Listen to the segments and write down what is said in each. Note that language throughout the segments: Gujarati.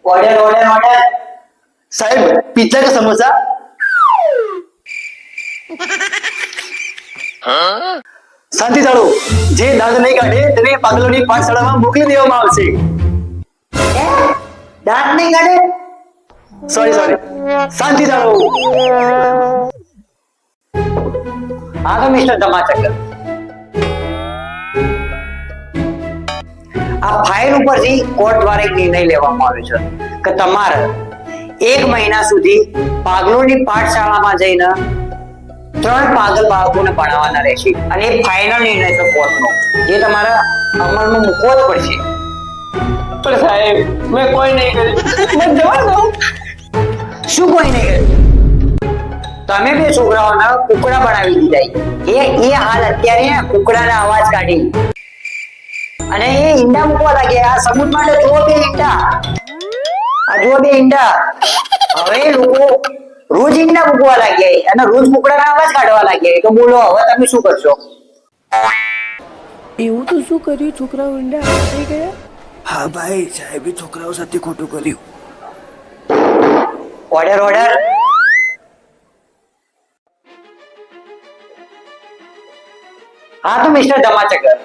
Order order order. साहेब पिझ्झा का समोसा? શાંતિ જાળવો. જે દાંત નહીં કાઢે તેને પાગલોની પાઠશાળામાં મોકલી દેવામાં આવશે. દાંત નહીં કાઢે? સોરી શાંતિ જાળવો. હા તો મિસ્ટર ધમાચક્કર, આ ફાઇલ ઉપરથી કોર્ટ દ્વારા એક નિર્ણય લેવામાં આવ્યો છે કે તમારે 1 મહિના સુધી પાગલોની પાઠશાળામાં જઈને 3 પાગલ બાળકોને ભણાવવાના રહેશે અને એ ફાઇનલ નિર્ણય છે કોર્ટનો, જે તમારે અમલમાં મૂકવો જ પડશે. પણ સાહેબ મેં કોઈ નહીં કર્યું, મને જવા દો. શું કોઈ નહીં કર્યું? તમે બે છોકરાઓને કુકડા બનાવી દીધા. એ હાલ અત્યારે કુકડાના અવાજ કાઢી અને એ ઈંડા મૂકવા લાગ્યા. આ સબૂત માટે જુઓ બે ઈંડા, આ જુઓ બે ઈંડા. હવે લોકો રોજ ઈંડા મૂકવા લાગ્યા અને રોજ કુકડાના અવાજ કાઢવા લાગ્યા. તો બોલો હવે તમે શું કરશો? એવું તો શું કર્યું? છોકરાઓ ઈંડા થઈ ગયા? હા ભાઈ, સાહેબે છોકરાઓ સાથે ખોટું કર્યું. Order order. હા તો મિસ્ટર ધમાચક્કર,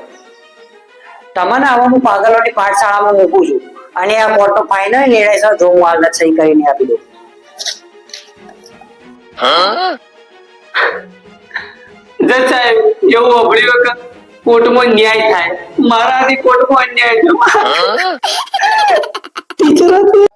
તમને હવે હું પાગલોની પાઠશાળામાં મૂકું છું અને આ કોર્ટનો ફાઇનલ નિર્ણય છે જો હું હાલ સહી કરીને આપી દઉં. જજ સાહેબ એવું અભળી વખત કોર્ટમાં ન્યાય થાય, મારાથી કોર્ટમાં અન્યાય થયો. ટીચર હતી.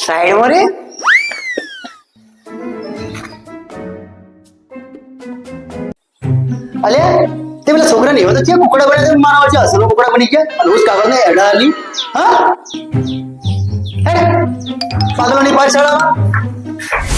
સાઈડમાં રે. અલે તે પેલા છોકરા ને એવા તો ક્યાં કુકડા બન્યા? તમે મારા વચ્ચે અસલો કુકડા બની ગયા. રોજ કાગળ ને એડાલી. હા, પાગલોની પાઠશાળામાં